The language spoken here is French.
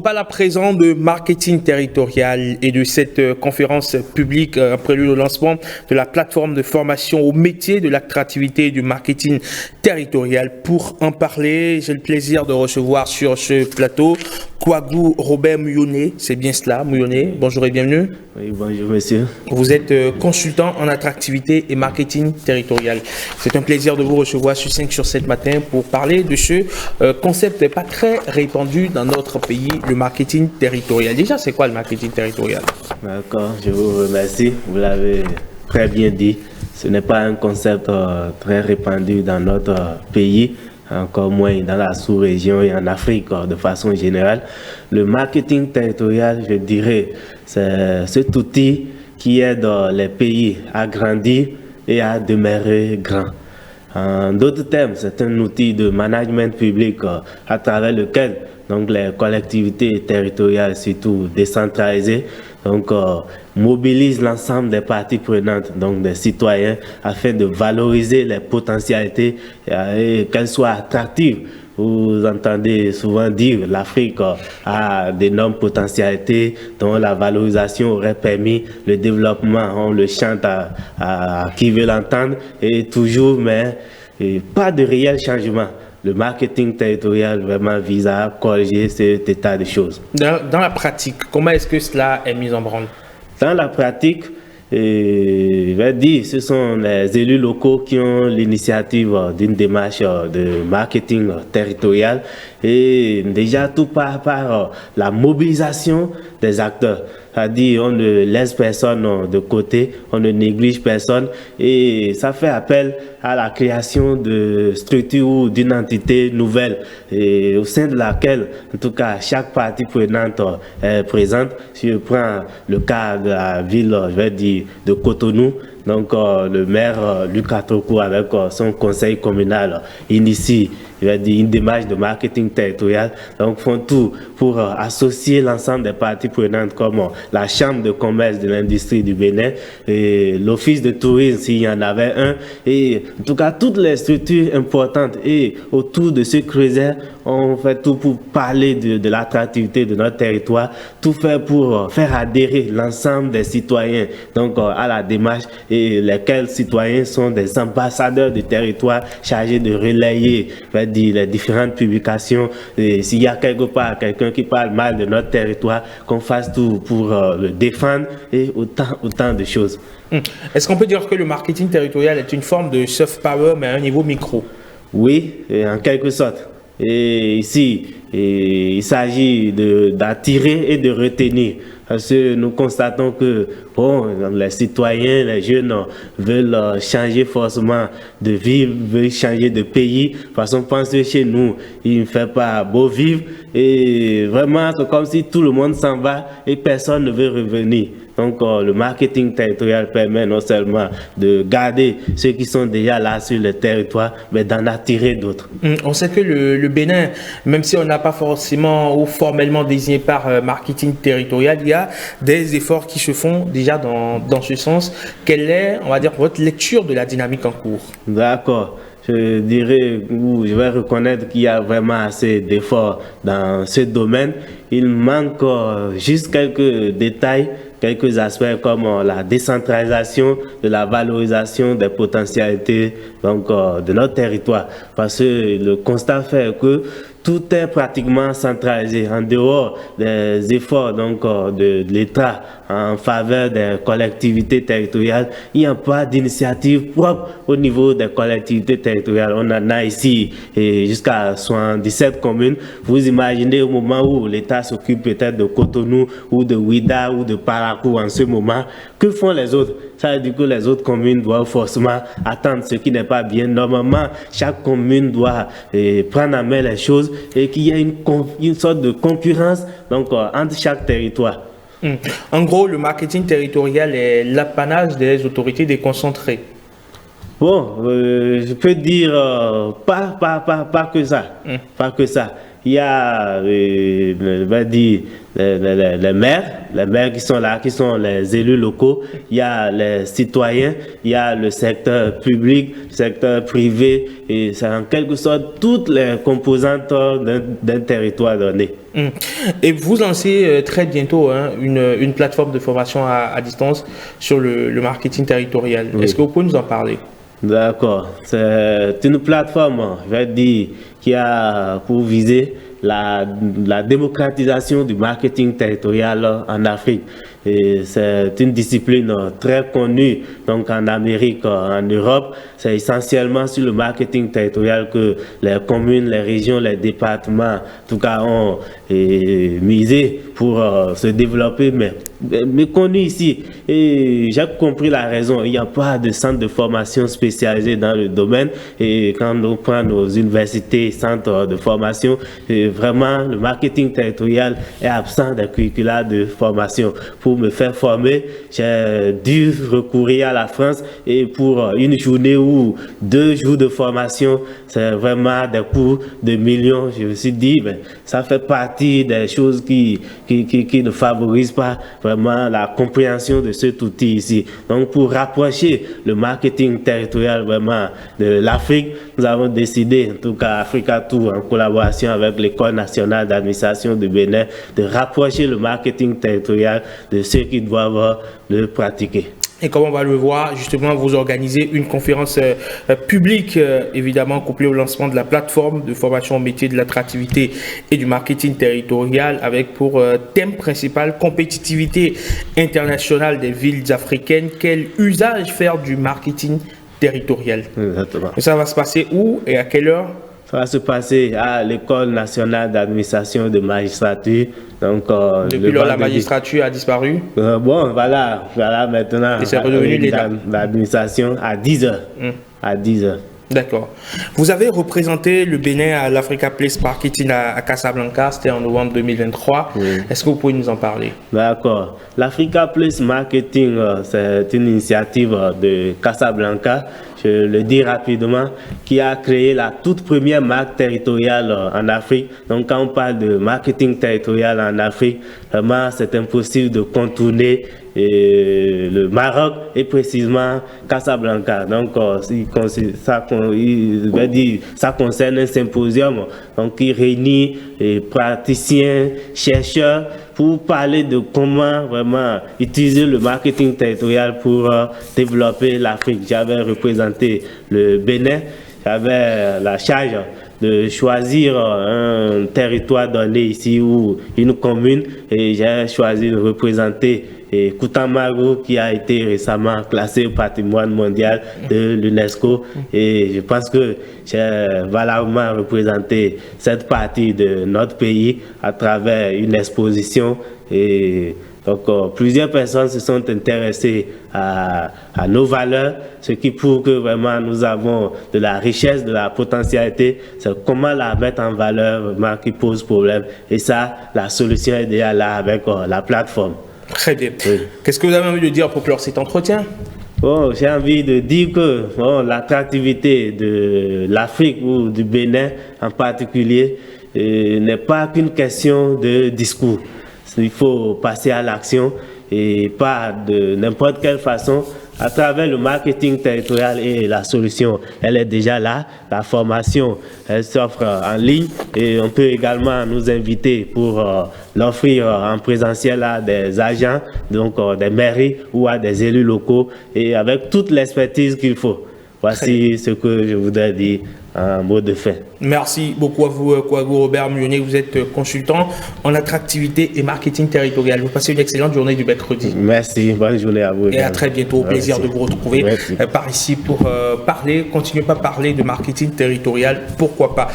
parle à présent de marketing territorial et de cette conférence publique prélude au lancement de la plateforme de formation au métier de l'attractivité et du marketing territorial. Pour en parler, j'ai le plaisir de recevoir sur ce plateau Kouagou Robert Mouyoné, c'est bien cela, Mouyoné. Bonjour et bienvenue. Oui, bonjour monsieur. Vous êtes consultant en attractivité et marketing territorial. C'est un plaisir de vous recevoir sur 5 sur 7 matin pour parler de ce concept pas très répandu dans notre pays, le marketing territorial. Déjà, c'est quoi le marketing territorial? D'accord, je vous remercie. Vous l'avez très bien dit. Ce n'est pas un concept très répandu dans notre pays, encore moins dans la sous-région et en Afrique de façon générale. Le marketing territorial, je dirais, c'est cet outil qui aide les pays à grandir et à demeurer grands. En d'autres termes, c'est un outil de management public à travers lequel donc, les collectivités territoriales, surtout décentralisées, donc, mobilisent l'ensemble des parties prenantes, donc des citoyens, afin de valoriser les potentialités et qu'elles soient attractives. Vous entendez souvent dire que l'Afrique a d'énormes potentialités dont la valorisation aurait permis le développement. On le chante à qui veut l'entendre et toujours, mais pas de réel changement. Le marketing territorial vraiment vise à corriger cet état de choses. Dans la pratique, comment est-ce que cela est mis en branle? Dans la pratique, je vais dire, ce sont les élus locaux qui ont l'initiative d'une démarche de marketing territorial et déjà tout part par la mobilisation des acteurs. C'est-à-dire on ne laisse personne de côté, on ne néglige personne et ça fait appel à la création de structures ou d'une entité nouvelle et au sein de laquelle, en tout cas, chaque partie prenante est présente. Si je prends le cas de la ville, je vais dire, de Cotonou, donc le maire Lucas Toko avec son conseil communal initie une démarche de marketing territorial, donc font tout pour associer l'ensemble des parties prenantes comme la chambre de commerce de l'industrie du Bénin et l'office de tourisme s'il y en avait un et en tout cas toutes les structures importantes et autour de ce creuset on fait tout pour parler de l'attractivité de notre territoire, tout faire pour faire adhérer l'ensemble des citoyens donc à la démarche et lesquels citoyens sont des ambassadeurs du territoire chargés de relayer les différentes publications. S'il y a quelque part quelqu'un qui parle mal de notre territoire, qu'on fasse tout pour le défendre et autant de choses. Est-ce qu'on peut dire que le marketing territorial est une forme de soft power mais à un niveau micro? Oui, en quelque sorte. Et ici, il s'agit d'attirer et de retenir. Parce que nous constatons que bon, les citoyens, les jeunes veulent changer forcément de vivre, veulent changer de pays. Parce qu'on pense que chez nous, il ne fait pas beau vivre. Et vraiment, c'est comme si tout le monde s'en va et personne ne veut revenir. Donc, le marketing territorial permet non seulement de garder ceux qui sont déjà là sur le territoire, mais d'en attirer d'autres. On sait que le Bénin, même si on n'a pas forcément ou formellement désigné par marketing territorial, il y a des efforts qui se font déjà dans ce sens. Quelle est, on va dire, votre lecture de la dynamique en cours? D'accord. Je dirais, je vais reconnaître qu'il y a vraiment assez d'efforts dans ce domaine. Il manque juste quelques détails, quelques aspects comme la décentralisation de la valorisation des potentialités donc, de notre territoire. Parce que le constat fait que tout est pratiquement centralisé en dehors des efforts donc, de l'État en faveur des collectivités territoriales. Il n'y a pas d'initiative propre au niveau des collectivités territoriales. On en a ici jusqu'à 77 communes. Vous imaginez au moment où l'État s'occupe peut-être de Cotonou ou de Ouida ou de Parakou en ce moment, que font les autres? Ça veut dire que les autres communes doivent forcément attendre, ce qui n'est pas bien. Normalement, chaque commune doit prendre en main les choses et qu'il y ait une sorte de concurrence donc, entre chaque territoire. En gros, le marketing territorial est l'apanage des autorités déconcentrées. Bon, je peux dire pas que ça. Pas que ça. il y a les maires qui sont là, qui sont les élus locaux, il y a les citoyens, il y a le secteur public, le secteur privé, et c'est en quelque sorte toutes les composantes d'un territoire donné. Et vous lancez très bientôt une plateforme de formation à distance sur le marketing territorial. Oui. Est-ce que vous pouvez nous en parler? D'accord. C'est une plateforme, je vais dire, qui a pour viser la démocratisation du marketing territorial en Afrique. Et c'est une discipline très connue donc en Amérique, en Europe. C'est essentiellement sur le marketing territorial que les communes, les régions, les départements, en tout cas, ont misé pour se développer, mais méconnu ici. Et j'ai compris la raison. Il n'y a pas de centre de formation spécialisé dans le domaine. Et quand on prend nos universités, centres de formation, vraiment, le marketing territorial est absent des curricula de formation. Pour me faire former, j'ai dû recourir à la France et pour une journée ou 2 jours de formation, c'est vraiment des coûts de millions. Je me suis dit, ben, ça fait partie des choses qui ne favorisent pas vraiment la compréhension de cet outil ici. Donc, pour rapprocher le marketing territorial vraiment de l'Afrique, nous avons décidé, en tout cas Africa Tour, en collaboration avec l'École nationale d'administration du Bénin, de rapprocher le marketing territorial de ceux qui doivent le pratiquer. Et comme on va le voir, justement, vous organisez une conférence publique, évidemment, couplée au lancement de la plateforme de formation au métier de l'attractivité et du marketing territorial, avec pour thème principal compétitivité internationale des villes africaines. Quel usage faire du marketing territorial? Exactement. Et ça va se passer où et à quelle heure? Ça va se passer à l'École nationale d'administration de magistrature. Donc, depuis lors, la magistrature a disparu. Bon, voilà maintenant. Et c'est redevenu l'administration à 10h. À 10h. D'accord. Vous avez représenté le Bénin à l'Africa Place Marketing à Casablanca, c'était en novembre 2023. Oui. Est-ce que vous pouvez nous en parler? D'accord. L'Africa Place Marketing, c'est une initiative de Casablanca, je le dis rapidement, qui a créé la toute première marque territoriale en Afrique. Donc, quand on parle de marketing territorial en Afrique, vraiment, c'est impossible de contourner le Maroc et précisément Casablanca. Donc, ça concerne un symposium donc, qui réunit les praticiens, chercheurs pour parler de comment vraiment utiliser le marketing territorial pour développer l'Afrique. J'avais représenté le Bénin, j'avais la charge de choisir un territoire donné ici ou une commune et j'ai choisi de représenter Koutamaru qui a été récemment classé au patrimoine mondial de l'UNESCO et je pense que j'ai valablement représenté cette partie de notre pays à travers une exposition et donc, plusieurs personnes se sont intéressées à nos valeurs, ce qui prouve que vraiment nous avons de la richesse, de la potentialité. C'est comment la mettre en valeur vraiment qui pose problème. Et ça, la solution est déjà là avec la plateforme. Très bien. Oui. Qu'est-ce que vous avez envie de dire pour clore cet entretien? Bon, j'ai envie de dire que l'attractivité de l'Afrique ou du Bénin en particulier n'est pas qu'une question de discours. Il faut passer à l'action et pas de n'importe quelle façon. À travers le marketing territorial et la solution, elle est déjà là. La formation, elle s'offre en ligne et on peut également nous inviter pour l'offrir en présentiel à des agents, donc des mairies ou à des élus locaux et avec toute l'expertise qu'il faut. Voici ce que je voudrais dire en mot de fin. Merci beaucoup à vous, Robert Millonnet. Vous êtes consultant en attractivité et marketing territorial. Vous passez une excellente journée du mercredi. Merci, bonne journée à vous. Et à très bientôt. Au plaisir de vous retrouver par ici pour continuer à parler de marketing territorial. Pourquoi pas.